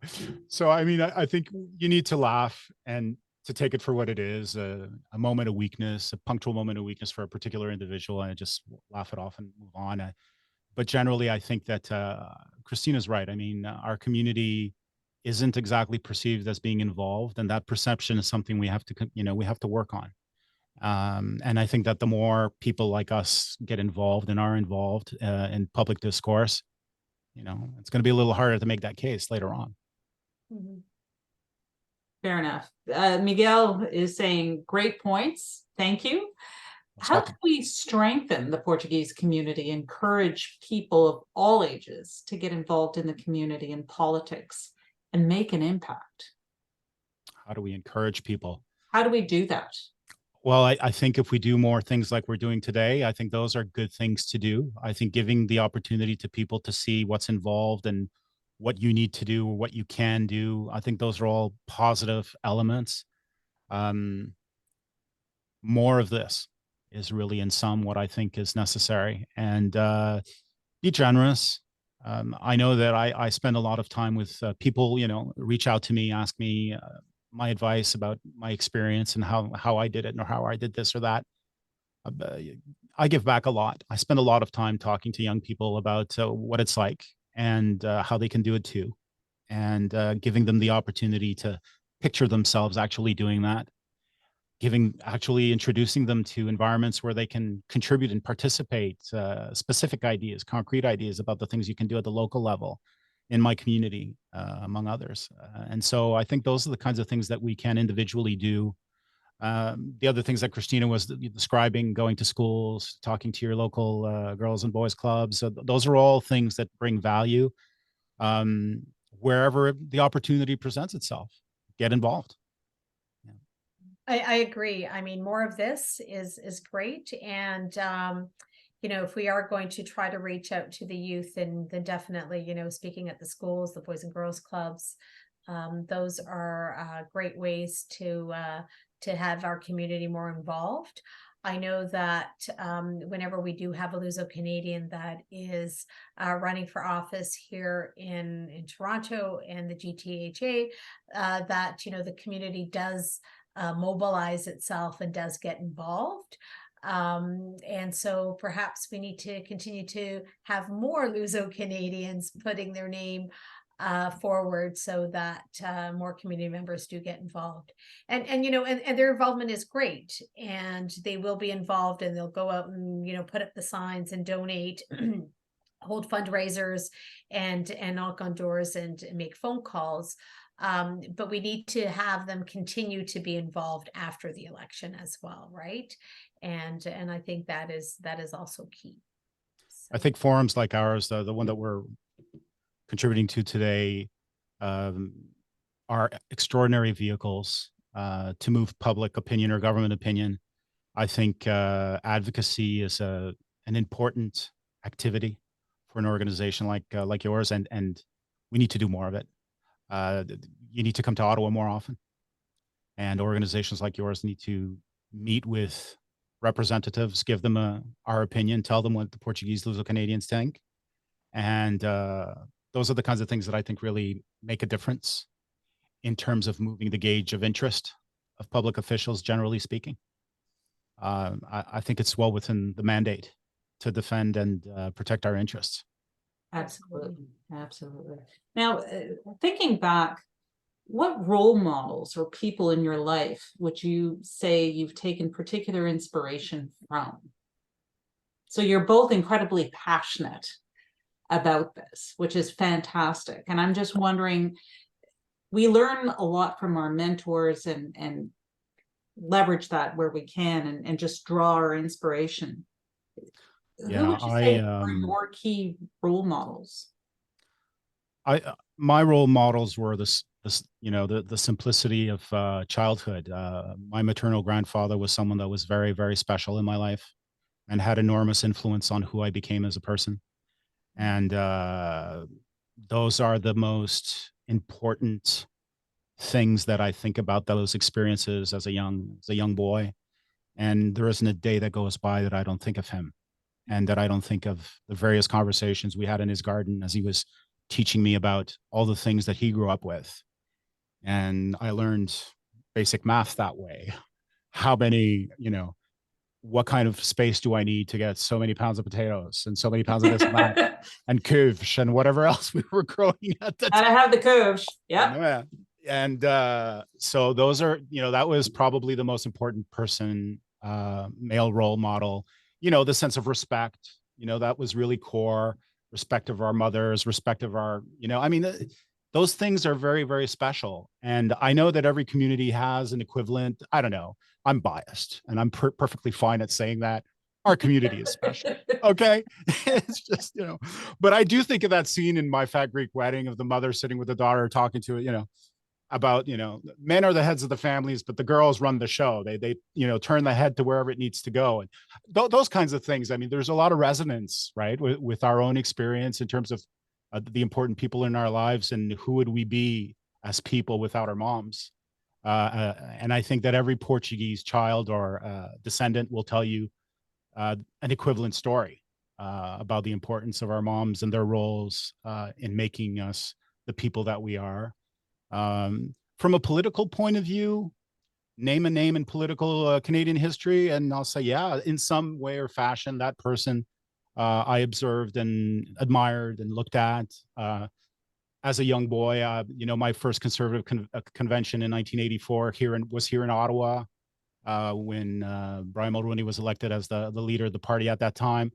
So I mean, I think you need to laugh and to take it for what it is, a moment of weakness, a punctual moment of weakness for a particular individual, and just laugh it off and move on. But generally, I think that Christina's right. I mean, our community isn't exactly perceived as being involved, and that perception is something we have to work on. And I think that the more people like us get involved and are involved in public discourse, it's going to be a little harder to make that case later on. Fair enough. Miguel is saying great points. Thank you. How can we strengthen the Portuguese community, encourage people of all ages to get involved in the community and politics and make an impact? How do we encourage people? How do we do that? Well, I think if we do more things like we're doing today, I think those are good things to do. I think giving the opportunity to people to see what's involved and what you need to do or what you can do, I think those are all positive elements. More of this is really in sum what I think is necessary, and be generous. I know that I spend a lot of time with people, reach out to me, ask me my advice about my experience and how I did it or how I did this or that. I give back a lot. I spend a lot of time talking to young people about what it's like and how they can do it too, and giving them the opportunity to picture themselves actually doing that, actually introducing them to environments where they can contribute and participate, specific ideas, concrete ideas about the things you can do at the local level in my community, among others. And so I think those are the kinds of things that we can individually do The other things that Cristina was describing, going to schools, talking to your local girls and boys clubs. So those are all things that bring value wherever the opportunity presents itself. Get involved. I agree. I mean, more of this is great. And if we are going to try to reach out to the youth, then definitely, speaking at the schools, the Boys and Girls Clubs, those are great ways to have our community more involved. I know that whenever we do have a Luso-Canadian that is running for office here in Toronto and the GTHA, that the community does mobilize itself and does get involved. And so perhaps we need to continue to have more Luso-Canadians putting their name forward so that more community members do get involved. And their involvement is great, and they will be involved, and they'll go out and put up the signs and donate, hold fundraisers, and knock on doors and make phone calls. But we need to have them continue to be involved after the election as well, right? And I think that is also key. So. I think forums like ours, the one that we're contributing to today, are extraordinary vehicles to move public opinion or government opinion. I think advocacy is an important activity for an organization like yours, and we need to do more of it. You need to come to Ottawa more often, and organizations like yours need to meet with representatives, give them our opinion, tell them what the Portuguese Luso-Canadians think, and those are the kinds of things that I think really make a difference in terms of moving the gauge of interest of public officials, generally speaking. I think it's well within the mandate to defend and protect our interests. Absolutely. Absolutely. Now, thinking back, what role models or people in your life would you say you've taken particular inspiration from? So you're both incredibly passionate about this, which is fantastic. And I'm just wondering, we learn a lot from our mentors and leverage that where we can and just draw our inspiration. Yeah, who would you say are your key role models? My role models were the simplicity of childhood. My maternal grandfather was someone that was very, very special in my life and had enormous influence on who I became as a person. And those are the most important things that I think about those experiences as a young boy. And there isn't a day that goes by that I don't think of him, and that I don't think of the various conversations we had in his garden as he was teaching me about all the things that he grew up with. And I learned basic math that way. How many, what kind of space do I need to get so many pounds of potatoes and so many pounds of this and that, and couche and whatever else we were growing at the time. I have the couche. Yeah. And so those are, that was probably the most important person, male role model. The sense of respect, that was really core. Respect of our mothers, respect of our, those things are very, very special. And I know that every community has an equivalent. I don't know. I'm biased, and I'm perfectly fine at saying that. Our community is special. Okay. It's just, but I do think of that scene in My Fat Greek Wedding of the mother sitting with the daughter talking to it, about, men are the heads of the families, but the girls run the show. They turn the head to wherever it needs to go. And those kinds of things. I mean, there's a lot of resonance, right, with our own experience in terms of the important people in our lives, and who would we be as people without our moms. And I think that every Portuguese child or descendant will tell you an equivalent story about the importance of our moms and their roles in making us the people that we are. From a political point of view, name a name in political Canadian history, and I'll say, yeah, in some way or fashion, that person I observed and admired and looked at as a young boy. My first conservative convention in 1984 was here in Ottawa when Brian Mulroney was elected as the leader of the party at that time.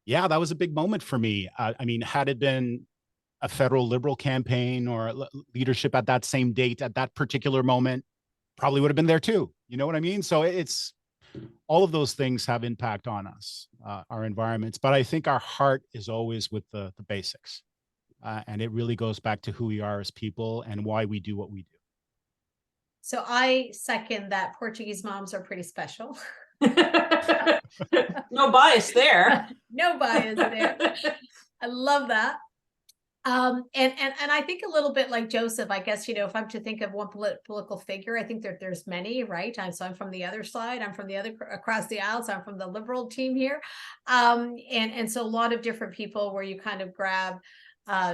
Yeah, that was a big moment for me. I mean, had it been a federal Liberal campaign or leadership at that same date, at that particular moment, probably would have been there too. You know what I mean? So it's all of those things have impact on us, our environments. But I think our heart is always with the basics. And it really goes back to who we are as people and why we do what we do. So I second that Portuguese moms are pretty special. No bias there. No bias there. I love that. And I think a little bit like Joseph, I guess, if I'm to think of one political figure, I think there's many, right? So I'm from the other side, I'm from the other across the aisle, so I'm from the Liberal team here. And so a lot of different people where you kind of grab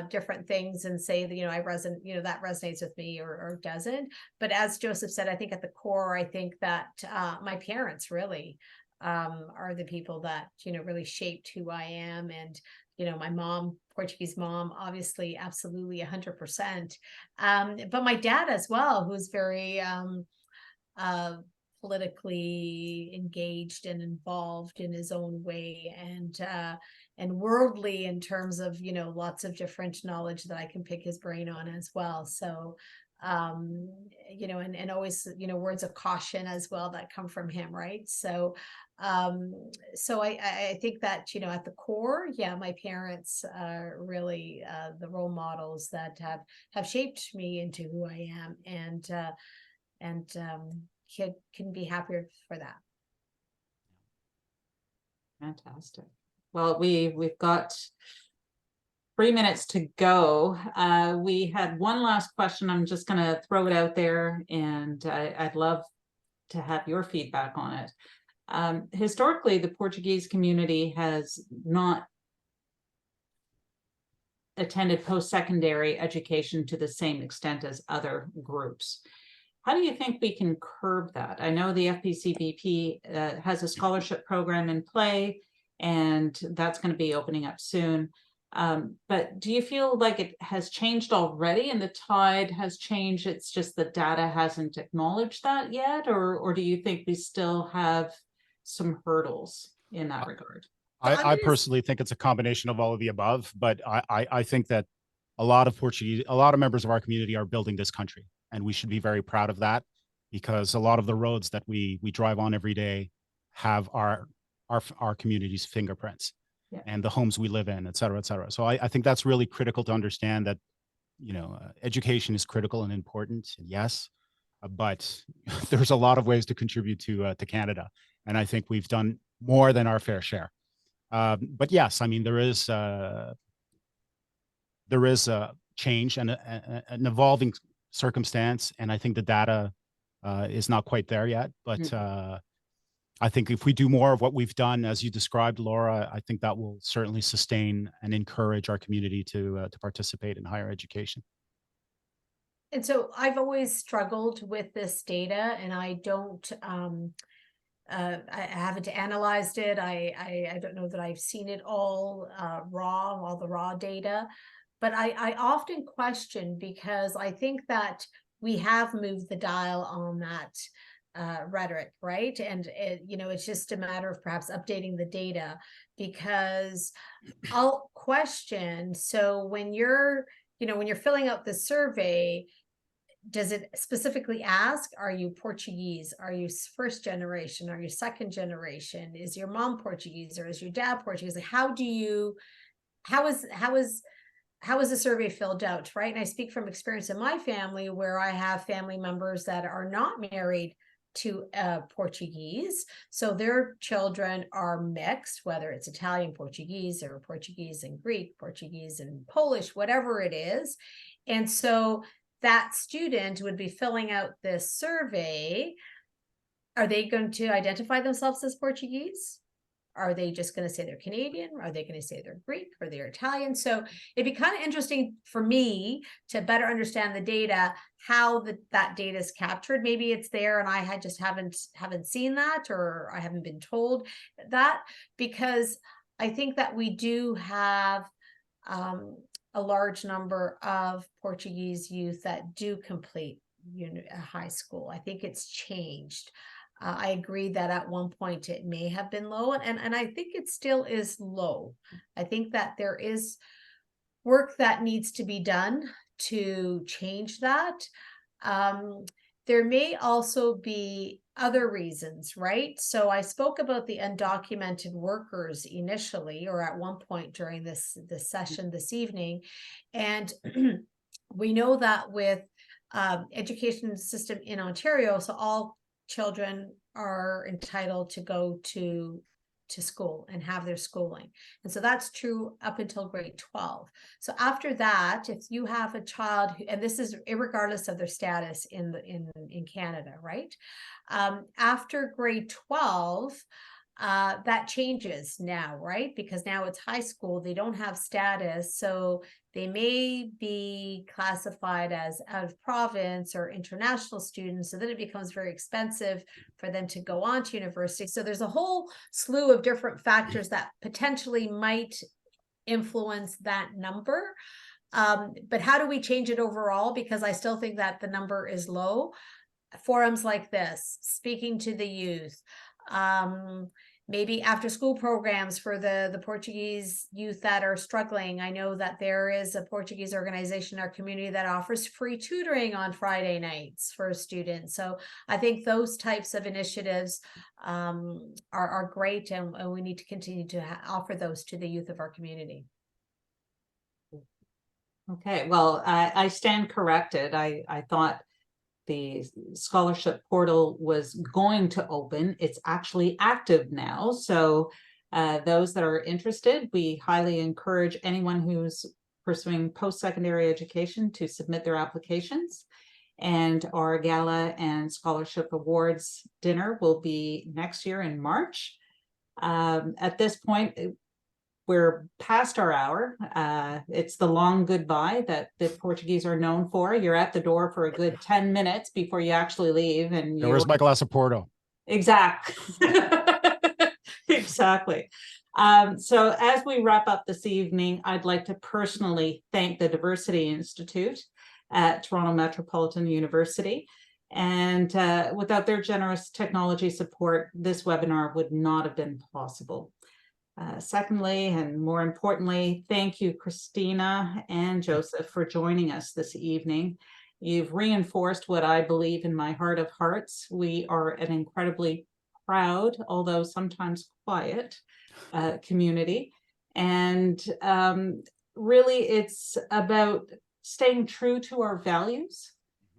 different things and say that, I resonate, that resonates with me or doesn't. But as Joseph said, I think at the core, I think that my parents really are the people that, really shaped who I am. And, my mom, Portuguese mom, obviously, absolutely 100%. But my dad as well, who's very politically engaged and involved in his own way, and worldly in terms of, lots of different knowledge that I can pick his brain on as well. So, and always, words of caution as well that come from him, right? So I think that, at the core, yeah, my parents are really the role models that have shaped me into who I am, and can be happier for that. Fantastic. Well, we've got 3 minutes to go. We had one last question. I'm just going to throw it out there, and I'd love to have your feedback on it. Historically, the Portuguese community has not attended post-secondary education to the same extent as other groups. How do you think we can curb that? I know the FPCBP has a scholarship program in play, and that's going to be opening up soon. But do you feel like it has changed already and the tide has changed? It's just the data hasn't acknowledged that yet? Or do you think we still have some hurdles in that regard? I personally think it's a combination of all of the above, but I think that a lot of members of our community are building this country, and we should be very proud of that, because a lot of the roads that we drive on every day have our community's fingerprints. Yeah. And the homes we live in, et cetera, et cetera. So I think that's really critical to understand that, education is critical and important, yes, but there's a lot of ways to contribute to Canada. And I think we've done more than our fair share. But yes, I mean, there is a change and an evolving circumstance. And I think the data is not quite there yet, but I think if we do more of what we've done, as you described, Laura, I think that will certainly sustain and encourage our community to participate in higher education. And so I've always struggled with this data, and I don't, I haven't analyzed it. I don't know that I've seen it all all the raw data, but I often question, because I think that we have moved the dial on that rhetoric, right? And it's just a matter of perhaps updating the data, because I'll question. So when you're filling out the survey, does it specifically ask, are you Portuguese? Are you first generation? Are you second generation? Is your mom Portuguese, or is your dad Portuguese? Like, how is the survey filled out, right? And I speak from experience in my family, where I have family members that are not married to Portuguese, so their children are mixed, whether it's Italian Portuguese or Portuguese and Greek, Portuguese and Polish, whatever it is. And so that student would be filling out this survey. Are they going to identify themselves as Portuguese? Are they just going to say they're Canadian? Are they going to say they're Greek, or they're Italian? So it'd be kind of interesting for me to better understand the data, how that data is captured. Maybe it's there and I haven't seen that, or I haven't been told that, because I think that we do have a large number of Portuguese youth that do complete high school. I think it's changed. I agree that at one point it may have been low, and I think it still is low. I think that there is work that needs to be done to change that. There may also be other reasons, right? So I spoke about the undocumented workers initially, or at one point during this session this evening. And we know that with education system in Ontario, so all children are entitled to go to school and have their schooling. And so that's true up until grade 12. So after that, if you have a child who, and this is regardless of their status in Canada, right? After grade 12, that changes now, right? Because now it's high school, they don't have status, so they may be classified as out of province or international students, so then it becomes very expensive for them to go on to university. So there's a whole slew of different factors that potentially might influence that number. But how do we change it overall? Because I still think that the number is low. Forums like this, speaking to the youth, maybe after school programs for the Portuguese youth that are struggling. I know that there is a Portuguese organization in our community that offers free tutoring on Friday nights for students. So I think those types of initiatives are great, and we need to continue to offer those to the youth of our community. Okay, well, I stand corrected. I thought the scholarship portal was going to open. It's actually active now. So those that are interested, we highly encourage anyone who's pursuing post-secondary education to submit their applications. And our gala and scholarship awards dinner will be next year in March. At this point, we're past our hour. It's the long goodbye that the Portuguese are known for. You're at the door for a good 10 minutes before you actually leave. And Where's my glass of Porto? Exactly. Exactly. So as we wrap up this evening, I'd like to personally thank the Diversity Institute at Toronto Metropolitan University. And without their generous technology support, this webinar would not have been possible. Secondly, and more importantly, thank you, Cristina and Joseph, for joining us this evening. You've reinforced what I believe in my heart of hearts. We are an incredibly proud, although sometimes quiet, community. And really, it's about staying true to our values,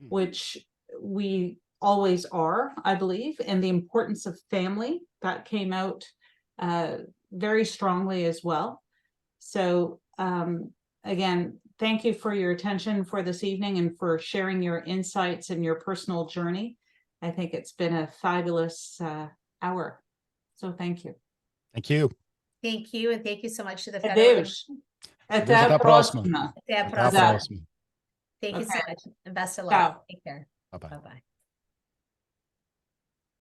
which we always are, I believe, and the importance of family that came out very strongly as well. So again, thank you for your attention for this evening and for sharing your insights and your personal journey. I think it's been a fabulous hour. So thank you. Thank you. Thank you, and thank you so much to the Adeus. Federation. Até Até a a próxima. próxima. Até a Até a próxima. próxima. Thank you so Okay. much, and best of luck. Ciao. Take care. Bye-bye. Bye-bye.